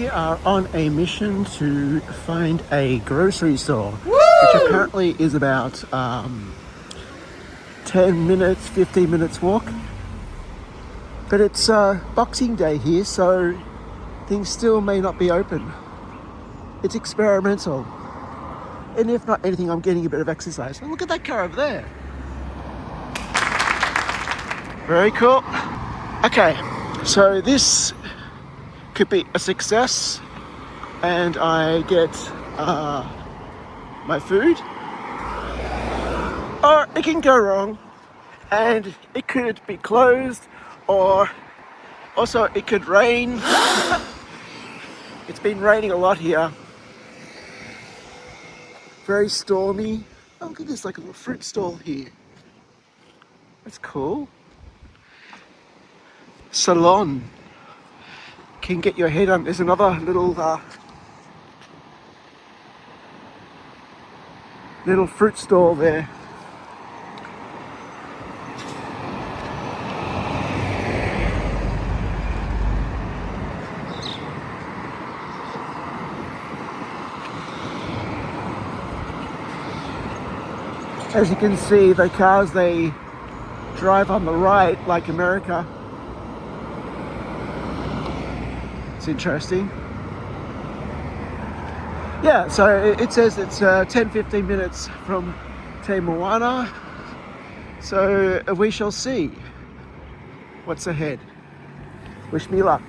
We are on a mission to find a grocery store, which apparently is about 10 minutes, 15 minutes walk. But it's Boxing Day here, so things still may not be open. It's experimental. And if not anything, I'm getting a bit of exercise. Oh, look at that car over there. Very cool. Okay, so this could be a success and I get my food, or it can go wrong and it could be closed, or also it could rain. It's been raining a lot here. Very stormy. Oh, look at this, like a little fruit stall here. That's cool. Salon. Can get your head on. There's another little fruit stall there. As you can see, the cars, they drive on the right like America. It's interesting. Yeah, so it says it's 10-15 minutes from Te Moana. So we shall see what's ahead. Wish me luck.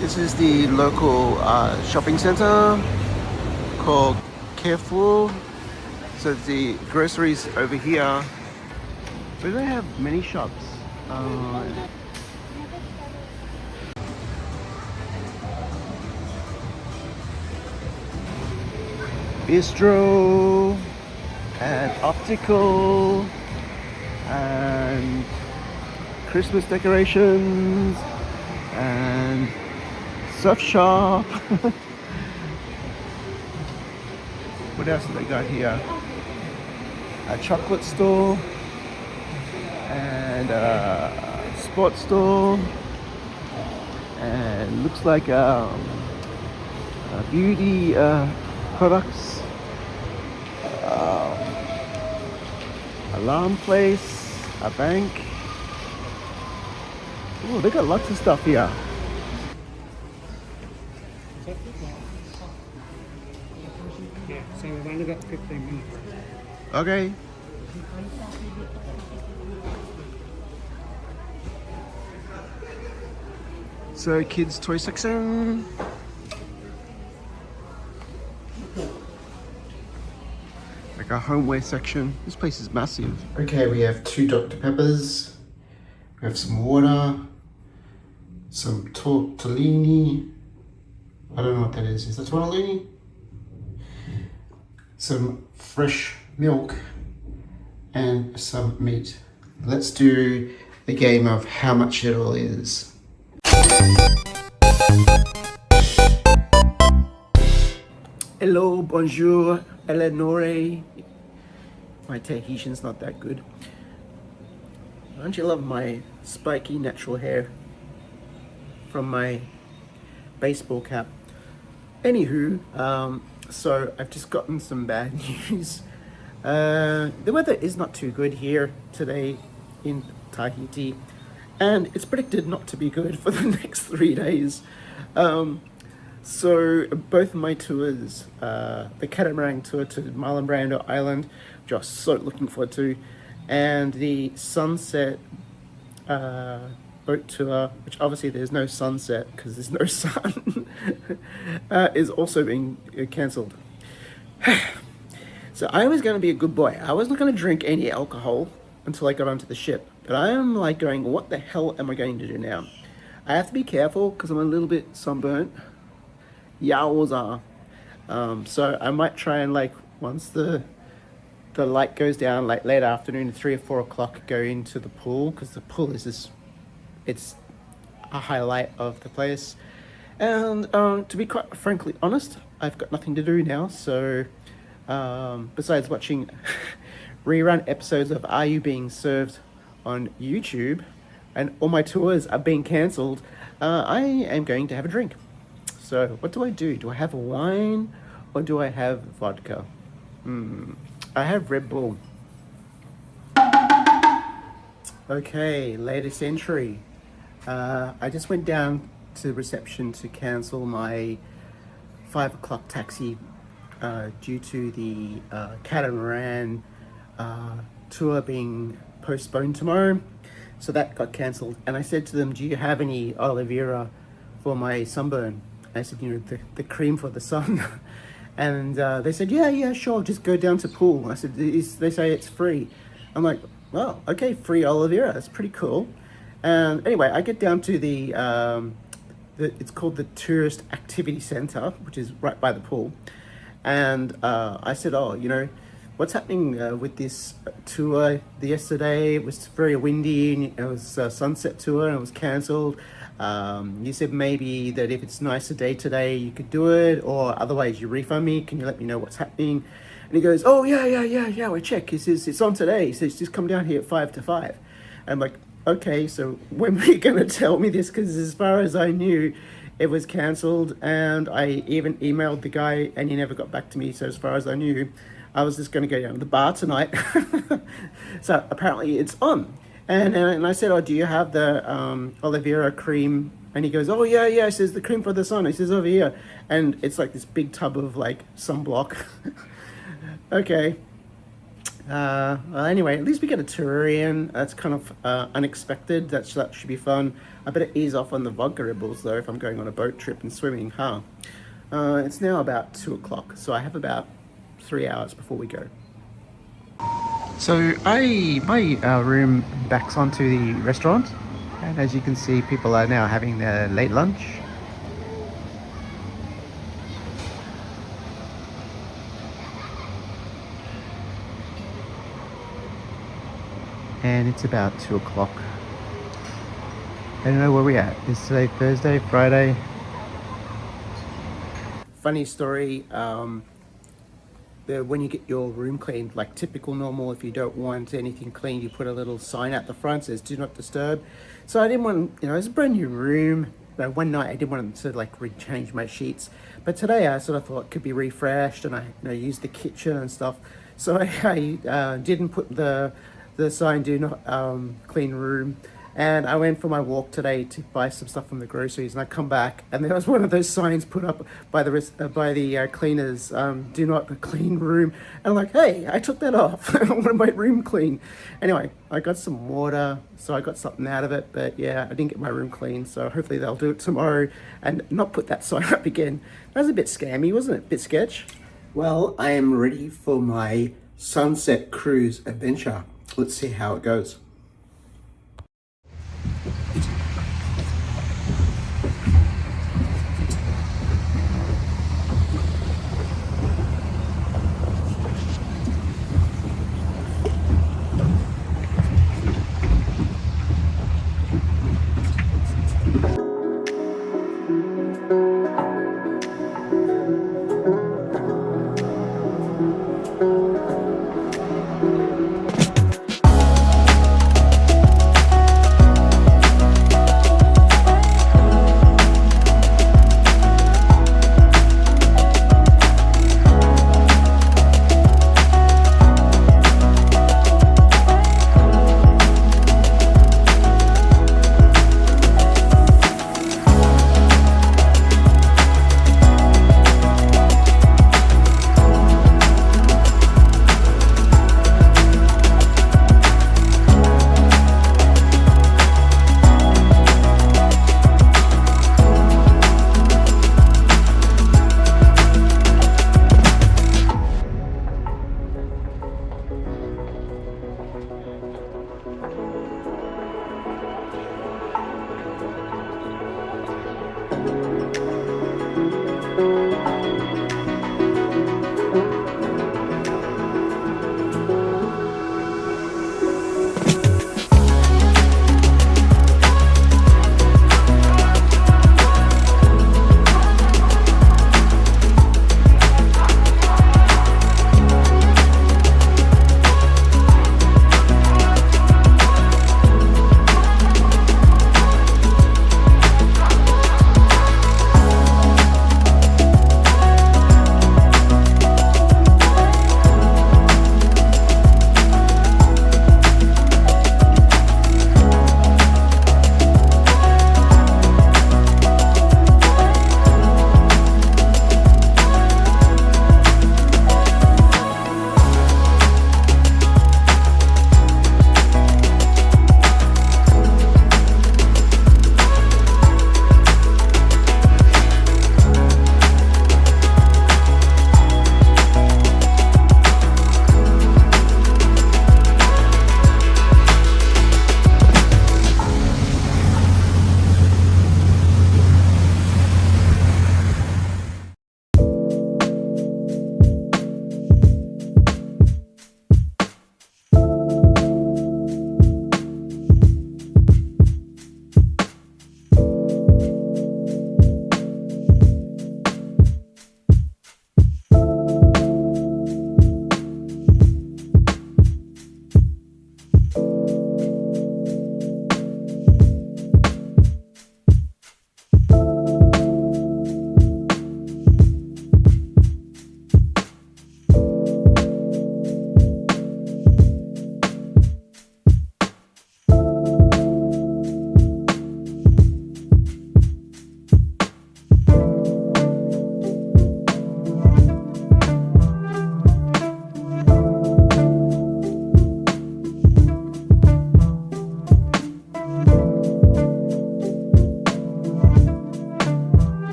This is the local shopping center called Carrefour. So the groceries over here, but they have many shops. Bistro and optical and Christmas decorations and surf shop. What else have they got here? A chocolate store and a sports store, and looks like beauty products, alarm place, a bank. Oh, they got lots of stuff here. Yeah, so we've only got 15 minutes. Okay. So kids toy section. Like a homeware section. This place is massive. Okay, we have 2 Dr. Peppers. We have some water. Some tortellini. I don't know what that is. Is that tortellini? Some fresh milk and some meat. Let's do the game of how much it all is. Hello, bonjour, Eleonore. My Tahitian's not that good. Don't you love my spiky natural hair from my baseball cap? Anywho, so I've just gotten some bad news. The weather is not too good here today in Tahiti, and it's predicted not to be good for the next 3 days. So both my tours, the catamaran tour to Marlon Brando Island, which I'm so looking forward to, and the sunset boat tour, which obviously there's no sunset because there's no sun, is also being cancelled. So I was going to be a good boy. I was not going to drink any alcohol until I got onto the ship. But I am like going, what the hell am I going to do now? I have to be careful because I'm a little bit sunburnt. Yowza. So I might try and like once the light goes down, like late afternoon, 3 or 4 o'clock, go into the pool because the pool is just, it's a highlight of the place. And to be quite frankly honest, I've got nothing to do now. So besides watching rerun episodes of Are You Being Served on YouTube, and all my tours are being cancelled, I am going to have a drink. So what do? Do I have wine or do I have vodka? I have Red Bull. Okay, latest entry. I just went down to reception to cancel my 5 o'clock taxi due to the catamaran tour being postponed tomorrow. So that got cancelled. And I said to them, do you have any aloe vera for my sunburn? I said, you know, the cream for the sun. And they said, yeah, sure, just go down to pool. I said, they say it's free. I'm like, well, okay, free aloe vera, that's pretty cool. And anyway, I get down to it's called the Tourist Activity Center, which is right by the pool. And I said, oh, you know, what's happening with this tour? Yesterday it was very windy, it was a sunset tour and it was cancelled. You said maybe that if it's a nicer day today you could do it, or otherwise you refund me. Can you let me know what's happening? And he goes, oh yeah, we check. He says it's on today. He says just come down here at 5 to 5. I'm like, okay, so when were you gonna tell me this? Because as far as I knew, it was cancelled, and I even emailed the guy and he never got back to me. So as far as I knew, I was just going to go down to the bar tonight. So apparently it's on. And I said, oh, do you have the aloe vera cream? And he goes, oh yeah. He says the cream for the sun. He says over here. And it's like this big tub of like sunblock. Okay. Well, anyway, at least we get a tour in. That's kind of unexpected. That should be fun. I better ease off on the vodka rebels though if I'm going on a boat trip and swimming, huh? It's now about 2 o'clock, so I have about 3 hours before we go. So my room backs onto the restaurant, and as you can see, people are now having their late lunch. And it's about 2 o'clock. I don't know where we're at. Is today Thursday, Friday? Funny story, when you get your room cleaned, like typical normal, if you don't want anything cleaned, you put a little sign out the front that says do not disturb. So I didn't want, you know, it's a brand new room. One night I didn't want to like rechange my sheets, but today I sort of thought it could be refreshed, and I used the kitchen and stuff. So I didn't put the sign do not clean room. And I went for my walk today to buy some stuff from the groceries, and I come back and there was one of those signs put up by the cleaners, do not clean room. And I'm like, hey, I took that off. I wanted my room clean. Anyway, I got some water, so I got something out of it. But yeah, I didn't get my room clean, so hopefully they'll do it tomorrow and not put that sign up again. That was a bit scammy, wasn't it? A bit sketch. Well, I am ready for my sunset cruise adventure. Let's see how it goes.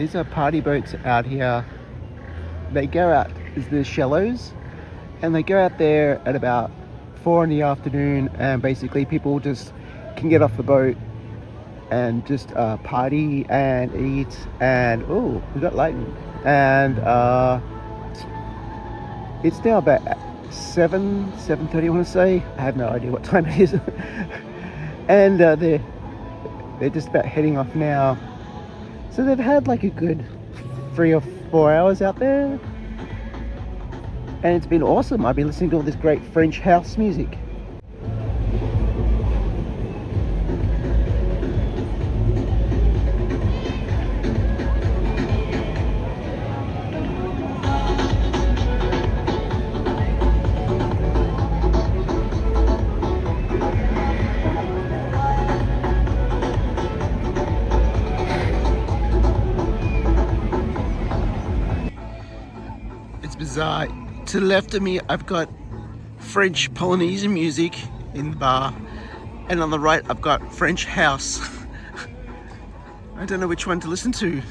These are party boats out here. They go out as the shallows, and they go out there at about 4 in the afternoon, and basically people just can get off the boat and just party and eat, and oh, we got lightning. And it's now about 7:30, I want to say. I have no idea what time it is. And they're just about heading off now. So they've had like a good 3 or 4 hours out there, and it's been awesome. I've been listening to all this great French house music. It's bizarre. To the left of me, I've got French Polynesian music in the bar, and on the right, I've got French house. I don't know which one to listen to.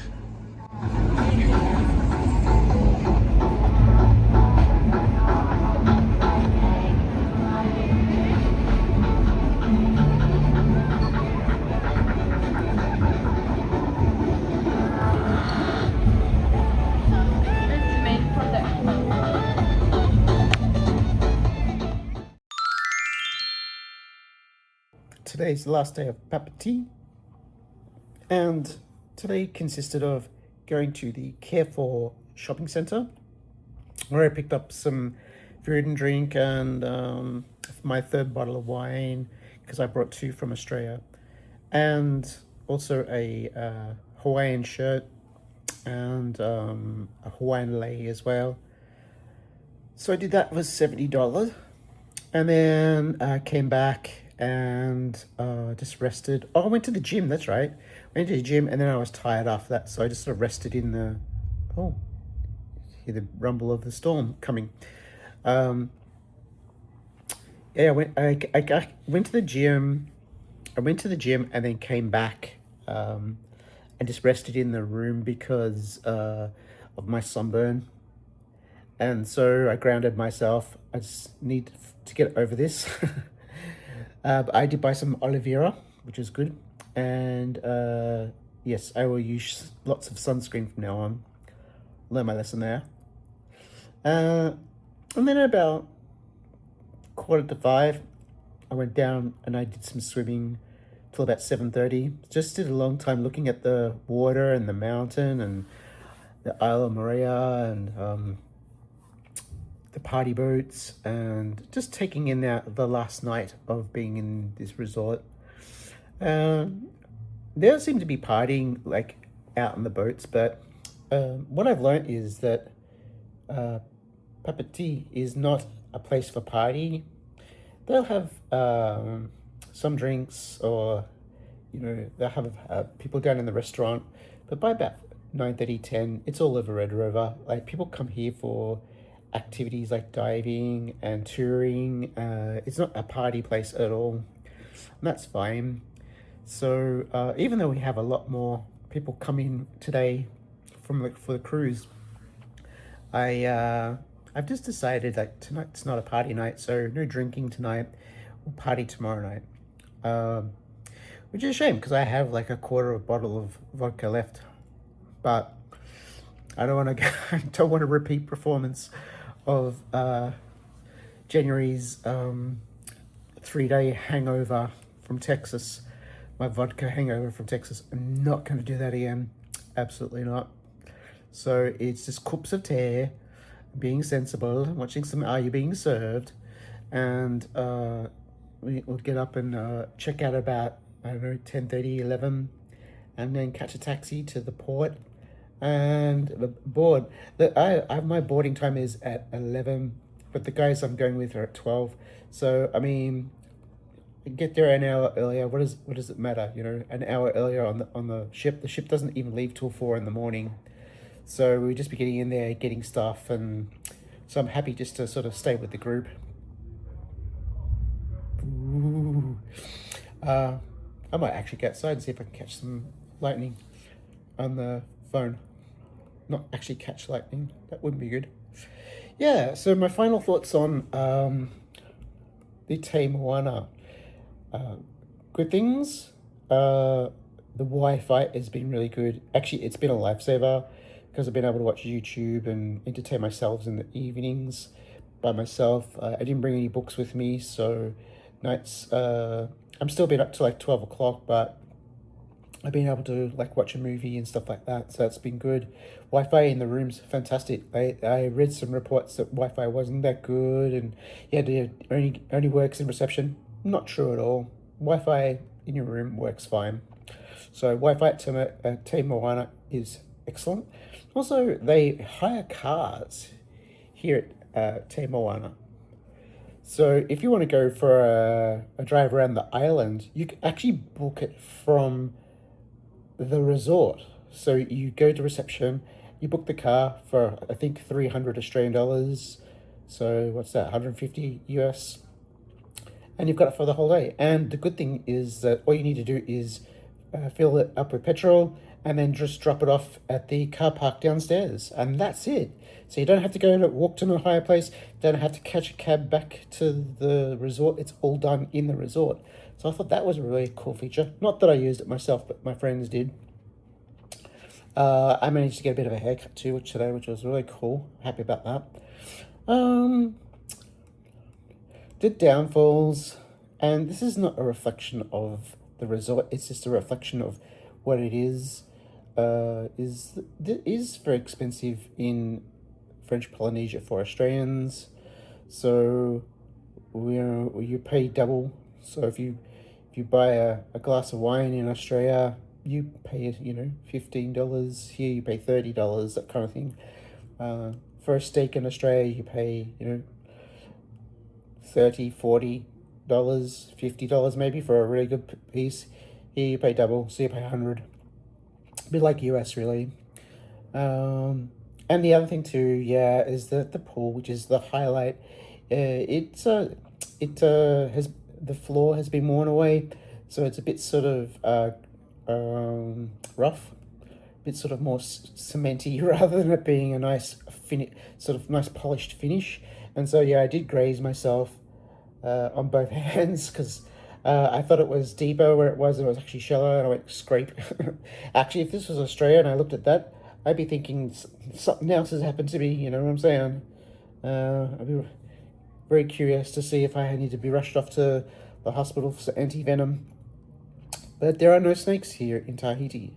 Today's the last day of Tahiti, and today consisted of going to the Carrefour shopping centre, where I picked up some food and drink and my third bottle of wine, because I brought 2 from Australia, and also a Hawaiian shirt and a Hawaiian lei as well. So I did that, was $70, and then I came back and just rested. Oh, I went to the gym, that's right. Went to the gym, and then I was tired after that, so I just sort of rested in the... Oh, hear the rumble of the storm coming. Yeah, I went to the gym. I went to the gym and then came back and just rested in the room because of my sunburn. And so I grounded myself. I just need to get over this. But I did buy some aloe vera, which is good. And yes, I will use lots of sunscreen from now on. Learn my lesson there. And then at about 4:45, I went down and I did some swimming till about 7:30. Just did a long time looking at the water and the mountain and the Isle of Maria and the party boats, and just taking in the last night of being in this resort. There seemed to be partying like out on the boats, but what I've learned is that Tahiti is not a place for party. They'll have some drinks, or they'll have people down in the restaurant, but by about 9:30, 10, it's all over Red Rover. Like, people come here for activities like diving and touring. It's not a party place at all, and that's fine. So even though we have a lot more people coming today for the cruise, I've just decided that tonight's not a party night, so no drinking tonight. We'll party tomorrow night, which is a shame because I have like a quarter of a bottle of vodka left, but I don't want to I don't want a repeat performance of January's 3-day hangover from Texas, my vodka hangover from Texas. I'm not going to do that again, absolutely not. So it's just cups of tea, being sensible, watching some Are You Being Served, and we'll get up and check out about, I don't know, 10:30, 11, and then catch a taxi to the port and board. My boarding time is at 11, but the guys I'm going with are at 12. So I mean, get there an hour earlier. What does it matter? An hour earlier on the ship. The ship doesn't even leave till 4 in the morning. So we'll just be getting in there, getting stuff, and so I'm happy just to sort of stay with the group. Ooh. I might actually get outside and see if I can catch some lightning on the phone, not actually catch lightning. That wouldn't be good. Yeah, so my final thoughts on the Te Moana. Good things. The Wi-Fi has been really good. Actually, it's been a lifesaver because I've been able to watch YouTube and entertain myself in the evenings by myself. I didn't bring any books with me, so nights, I'm still been up to like 12 o'clock, but I've been able to like watch a movie and stuff like that, so that's been good. Wi-Fi in the room's fantastic. I read some reports that Wi-Fi wasn't that good, and yeah, it only works in reception. Not true at all. Wi-Fi in your room works fine. So Wi-Fi at Te Moana is excellent. Also, they hire cars here at Te Moana. So if you want to go for a drive around the island, you can actually book it from the resort. So you go to reception, you book the car for I think 300 Australian dollars. So what's that, 150 US? And you've got it for the whole day. And the good thing is that all you need to do is fill it up with petrol and then just drop it off at the car park downstairs, and that's it. So you don't have to go and walk to a higher place, don't have to catch a cab back to the resort. It's all done in the resort. So I thought that was a really cool feature. Not that I used it myself, but my friends did. I managed to get a bit of a haircut too today, which was really cool. Happy about that. The downfalls, and this is not a reflection of the resort, it's just a reflection of what it is very expensive in French Polynesia for Australians. So you pay double. So if you buy a glass of wine in Australia, you pay $15. Here you pay $30, that kind of thing. For a steak in Australia, you pay $30, $40, $50 maybe for a really good piece. Here you pay double, so you pay $100. A bit like US, really. And the other thing too, yeah, is that the pool, which is the highlight, the floor has been worn away, so it's a bit sort of rough, a bit sort of more cementy rather than it being a nice nice polished finish. And so yeah, I did graze myself on both hands because I thought it was deeper where it was actually shallow, and I went scrape. Actually, if this was Australia and I looked at that, I'd be thinking something else has happened to me, you know what I'm saying? I'd be very curious to see if I need to be rushed off to the hospital for anti-venom. But there are no snakes here in Tahiti.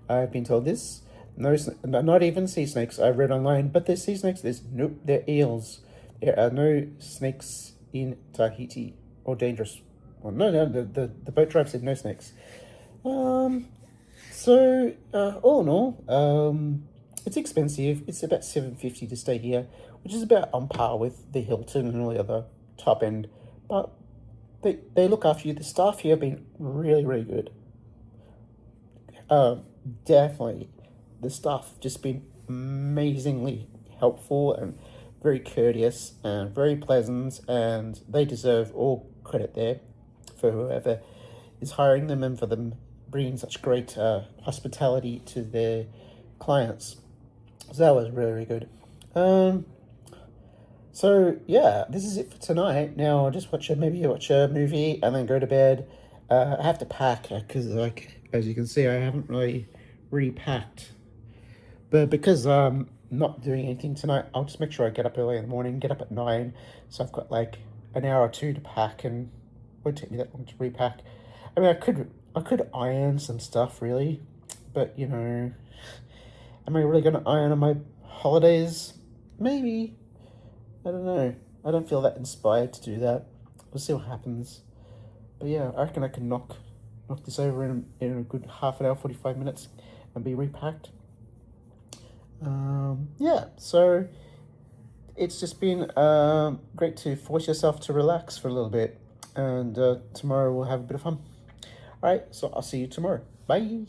I've been told this. No, not even sea snakes. I read online, but there's sea snakes. Nope, they're eels. There are no snakes in Tahiti, or dangerous. Well, no, the boat drive said no snakes. So all in all, it's expensive. It's about $750 to stay here, which is about on par with the Hilton and all the other top end. But they look after you. The staff here have been really, really good. Definitely, the staff just been amazingly helpful and very courteous and very pleasant, and they deserve all credit there for whoever is hiring them and for them bringing such great hospitality to their clients. So that was really, really good. So yeah, this is it for tonight. Now I'll just watch a movie and then go to bed. I have to pack because, like, as you can see, I haven't really repacked. But because I'm not doing anything tonight, I'll just make sure I get up early in the morning, get up at 9. So I've got like an hour or two to pack, and it won't take me that long to repack. I mean, I could iron some stuff really, but am I really going to iron on my holidays? Maybe. I don't know. I don't feel that inspired to do that. We'll see what happens. But yeah, I reckon I can knock this over in a good half an hour, 45 minutes, and be repacked. Yeah, so it's just been great to force yourself to relax for a little bit, and tomorrow we'll have a bit of fun. All right, so I'll see you tomorrow. Bye.